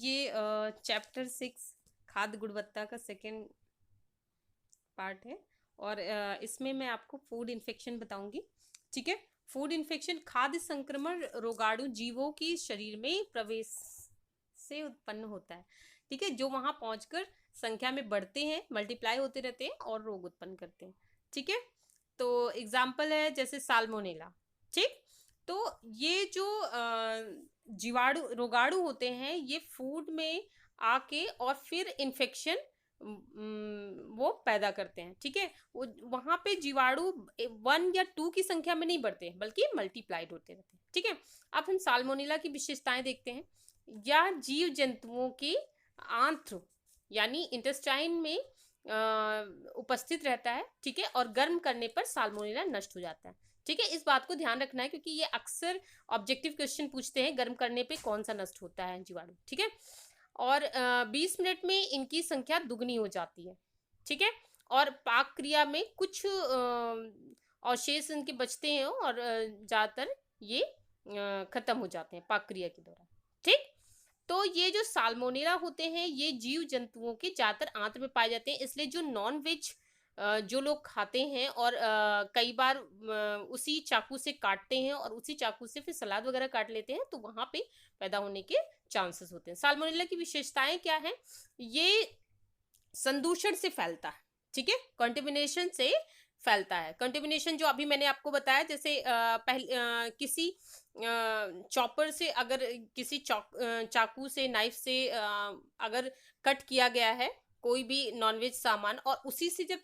ये चैप्टर 6 खाद्य गुणवत्ता का सेकेंड पार्ट है और इसमें मैं आपको फूड इन्फेक्शन बताऊंगी। ठीक है। फूड इन्फेक्शन खाद्य संक्रमण रोगाणु जीवों की शरीर में प्रवेश से उत्पन्न होता है। ठीक है, जो वहां पहुंचकर संख्या में बढ़ते हैं, मल्टीप्लाई होते रहते हैं और रोग उत्पन्न करते हैं। ठीक है, तो एग्जाम्पल है जैसे साल्मोनेला। ठीक, तो ये जो जीवाणु रोगाणु होते हैं ये फूड में आके और फिर इन्फेक्शन वो पैदा करते हैं। ठीक है, वो वहां पे जीवाणु 1 या 2 की संख्या में नहीं बढ़ते बल्कि मल्टीप्लाइड होते रहते हैं। ठीक है, अब हम साल्मोनेला की विशेषताएं देखते हैं। यह जीव जंतुओं की आंत्र यानी इंटेस्टाइन में उपस्थित रहता है। ठीक है, और गर्म करने पर साल्मोनेला नष्ट हो जाता है। ठीक है, इस बात को ध्यान रखना है क्योंकि ये अक्सर ऑब्जेक्टिव क्वेश्चन पूछते हैं, गर्म करने पे कौन सा नष्ट होता है जीवाणु। ठीक है, और 20 मिनट में इनकी संख्या दुगनी हो जाती है। ठीक है, और पाक क्रिया में कुछ अवशेष इनके बचते हैं और ज़्यादातर ये खत्म हो जाते हैं पाक क्रिया के दौरान। ठीक, तो ये जो साल्मोनेला होते हैं ये जीव जंतुओं के ज़्यादातर आंत में पाए जाते हैं, इसलिए जो नॉन वेज जो लोग खाते हैं और कई बार उसी चाकू से काटते हैं और उसी चाकू से फिर सलाद वगैरह काट लेते हैं तो वहां पे पैदा होने के चांसेस होते हैं। साल्मोनेला की विशेषताएं क्या है? ये संदूषण से फैलता है। ठीक है, कंटेमिनेशन से फैलता है। कंटेमिनेशन जो अभी मैंने आपको बताया, जैसे किसी चॉपर से अगर किसी चाकू से नाइफ से अगर कट किया गया है कोई भी नॉनवेज सामान और उसी से जब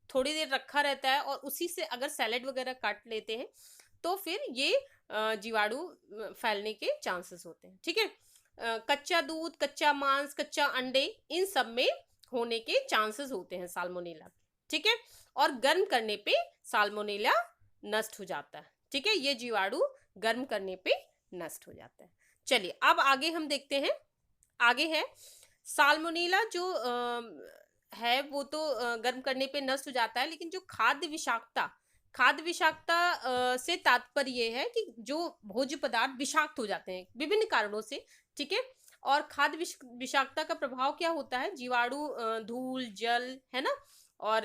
थोड़ी देर रखा रहता है और उसी से अगर सैलेड वगैरह काट लेते हैं तो फिर ये जीवाणु फैलने के चांसेस होते हैं। ठीक है, कच्चा दूध, कच्चा मांस, कच्चा अंडे, इन सब में होने के चांसेस होते हैं साल्मोनेला। ठीक है, और गर्म करने पे साल्मोनेला नष्ट हो जाता है। ठीक है, ये जीवाणु गर्म करने पे नष्ट हो जाता है। चलिए अब आगे हम देखते हैं। आगे है साल्मोनेला जो है वो तो गर्म करने पे नष्ट हो जाता है, लेकिन जो खाद्य विषाक्तता से तात्पर्य ये है कि जो भोज्य पदार्थ विषाक्त हो जाते हैं विभिन्न कारणों से। ठीक है, और खाद्य विषाक्तता का प्रभाव क्या होता है? जीवाणु धूल, जल, है ना, और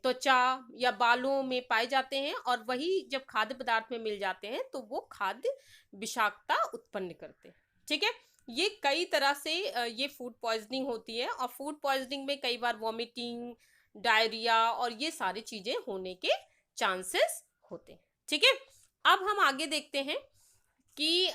त्वचा या बालों में पाए जाते हैं और वही जब खाद्य पदार्थ में मिल जाते हैं तो वो खाद्य विषाक्तता उत्पन्न करते हैं। ठीक है, ये कई तरह से ये फूड पॉइजनिंग होती है और फूड पॉइजनिंग में कई बार वॉमिटिंग, डायरिया और ये सारी चीजें होने के चांसेस होते हैं। ठीक है, अब हम आगे देखते हैं कि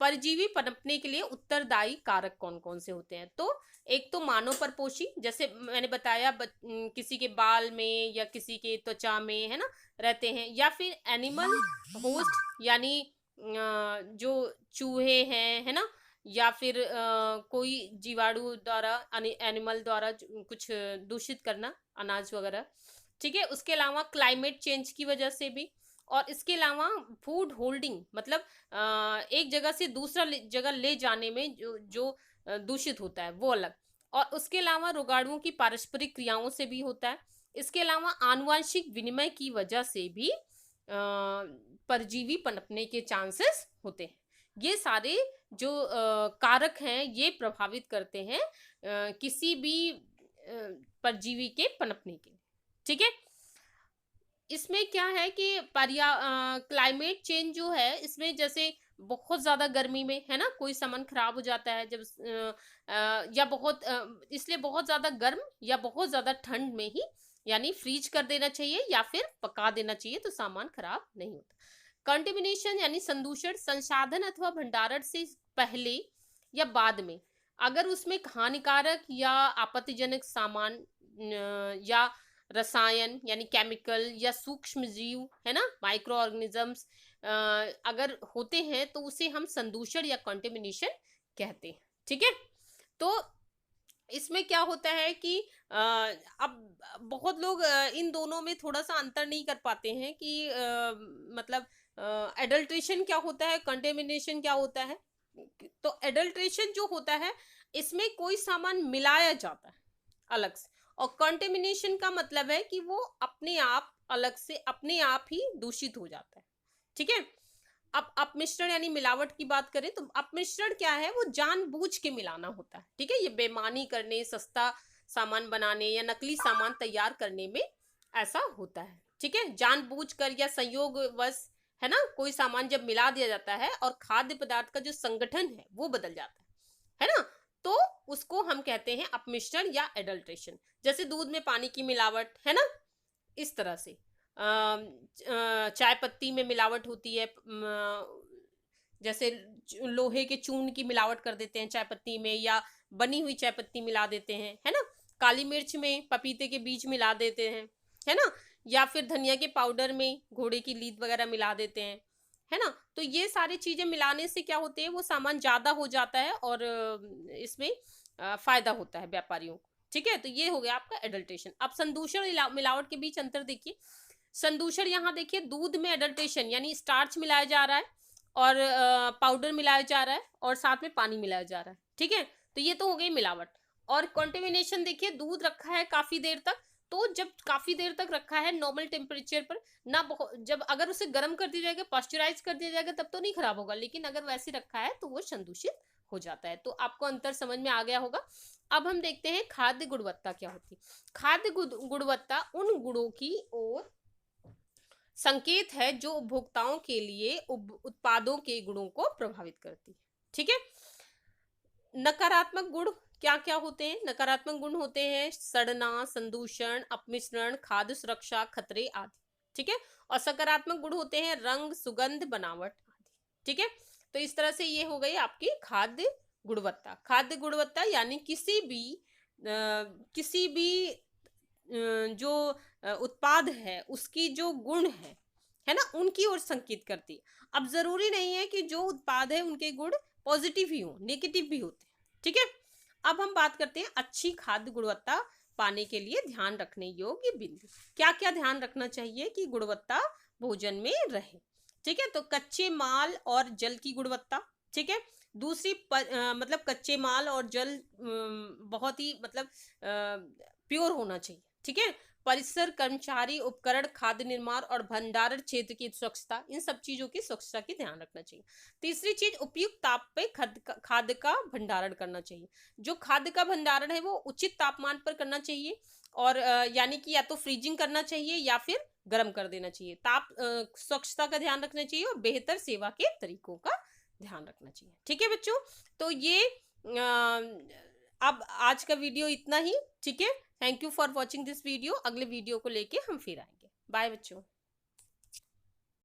परजीवी पनपने के लिए उत्तरदायी कारक कौन कौन से होते हैं। तो एक तो मानव परपोषी, जैसे मैंने बताया किसी के बाल में या किसी के त्वचा में, है ना, रहते हैं, या फिर एनिमल होस्ट यानी जो चूहे हैं, है ना, या फिर कोई जीवाणु द्वारा एनिमल द्वारा कुछ दूषित करना अनाज वगैरह। ठीक है, उसके अलावा क्लाइमेट चेंज की वजह से भी, और इसके अलावा फूड होल्डिंग मतलब एक जगह से दूसरा जगह ले जाने में जो दूषित होता है वो अलग, और उसके अलावा रोगाणुओं की पारस्परिक क्रियाओं से भी होता है। इसके अलावा आनुवंशिक विनिमय की वजह से भी परजीवी पनपने के चांसेस होते हैं। ये सारे जो कारक हैं ये प्रभावित करते हैं किसी भी परजीवी के पनपने के। ठीक है, इसमें क्या है कि क्लाइमेट चेंज जो है इसमें जैसे बहुत ज्यादा गर्मी में, है ना, कोई सामान खराब हो जाता है जब या बहुत इसलिए बहुत ज्यादा गर्म या बहुत ज्यादा ठंड में ही यानी फ्रीज कर देना चाहिए या फिर पका देना चाहिए तो सामान खराब नहीं होता। कंटेमिनेशन यानी संदूषण संसाधन अथवा भंडारण से पहले या बाद में अगर उसमें हानिकारक या आपत्तिजनक सामान या रसायन यानी केमिकल या सूक्ष्म जीव, है ना, माइक्रो ऑर्गेनिजम्स अगर होते हैं तो उसे हम संदूषण या कंटेमिनेशन कहते हैं। ठीक है, तो इसमें क्या होता है कि अब बहुत लोग इन दोनों में थोड़ा सा अंतर नहीं कर पाते हैं कि मतलब एडल्ट्रेशन क्या होता है, कंटेमिनेशन क्या होता है। तो एडल्ट्रेशन जो होता है इसमें कोई सामान मिलाया जाता है अलग से, और कंटेमिनेशन का मतलब है कि वो अपने आप अलग से अपने आप ही दूषित हो जाता है। ठीक है, अब अपमिश्रण यानी मिलावट की बात करें तो अपमिश्रण क्या है, वो जानबूझ के मिलाना होता है, ठीक है। ये बेईमानी करने, सस्ता सामान बनाने या नकली सामान तैयार करने में ऐसा होता है, ठीक है। जानबूझकर या संयोगवश, है ना, कोई सामान जब मिला दिया जाता है और खाद्य पदार्थ का जो संगठन है वो बदल जाता है ना, तो उसको हम कहते हैं अपमिश्रण या एडल्ट्रेशन। जैसे दूध में पानी की मिलावट, है ना, इस तरह से चाय पत्ती में मिलावट होती है, जैसे लोहे के चून की मिलावट कर देते हैं चाय पत्ती में, या बनी हुई चाय पत्ती मिला देते हैं, है ना। काली मिर्च में पपीते के बीज मिला देते हैं, है ना, या फिर धनिया के पाउडर में घोड़े की लीद वगैरह मिला देते हैं, है ना। तो ये सारी चीजें मिलाने से क्या होते हैं, वो सामान ज्यादा हो जाता है और इसमें फायदा होता है व्यापारियों को, ठीक है। तो ये हो गया आपका एडल्ट्रेशन। अब संदूषण मिलावट के बीच अंतर देखिए। संदूषण यहाँ देखिए, दूध में एडल्ट्रेशन यानी स्टार्च मिलाया जा रहा है और पाउडर मिलाया जा रहा है और साथ में पानी मिलाया जा रहा है, ठीक है। तो ये तो हो गई मिलावट। और कॉन्टेमिनेशन देखिए, दूध रखा है काफी देर तक, तो जब काफी देर तक रखा है नॉर्मल टेम्परेचर पर, ना बहुत, जब अगर उसे गर्म कर दिया जाएगा, पास्चराइज कर दिया जाएगा, तब तो नहीं खराब होगा, लेकिन अगर वैसे रखा है तो वो संदूषित हो जाता है। तो आपको अंतर समझ में आ गया होगा। अब हम देखते हैं खाद्य गुणवत्ता क्या होती है। खाद्य गुणवत्ता उन गुणों की ओर संकेत है जो उपभोक्ताओं के लिए उत्पादों के गुणों को प्रभावित करती है, ठीक है। नकारात्मक गुण क्या क्या होते हैं? नकारात्मक गुण होते हैं सड़ना, संदूषण, अपमिश्रण, खाद्य सुरक्षा खतरे आदि, ठीक है। और सकारात्मक गुण होते हैं रंग, सुगंध, बनावट आदि, ठीक है। तो इस तरह से ये हो गई आपकी खाद्य गुणवत्ता। खाद्य गुणवत्ता यानी किसी भी जो उत्पाद है उसकी जो गुण है ना, उनकी ओर संकेत करती है। अब जरूरी नहीं है कि जो उत्पाद है उनके गुण पॉजिटिव ही हो, नेगेटिव भी होते हैं, ठीक है। अब हम बात करते हैं अच्छी खाद्य गुणवत्ता पाने के लिए ध्यान रखने योग्य बिंदु। क्या क्या ध्यान रखना चाहिए कि गुणवत्ता भोजन में रहे, ठीक है। तो कच्चे माल और जल की गुणवत्ता, ठीक है। दूसरी मतलब कच्चे माल और जल बहुत ही मतलब प्योर होना चाहिए, ठीक है। परिसर, कर्मचारी, उपकरण, खाद्य निर्माण और भंडारण क्षेत्र की स्वच्छता, इन सब चीजों की स्वच्छता की ध्यान रखना चाहिए। तीसरी चीज, उपयुक्त ताप पे खाद्य का भंडारण करना चाहिए। जो खाद्य का भंडारण है वो उचित तापमान पर करना चाहिए, और यानी कि या तो फ्रीजिंग करना चाहिए या फिर गर्म कर देना चाहिए। स्वच्छता का ध्यान रखना चाहिए और बेहतर सेवा के तरीकों का ध्यान रखना चाहिए, ठीक है बच्चों। तो ये अब आज का वीडियो इतना ही, ठीक है। Thank you for watching this video. अगले वीडियो को लेके हम फिर आएंगे। बाय बच्चों।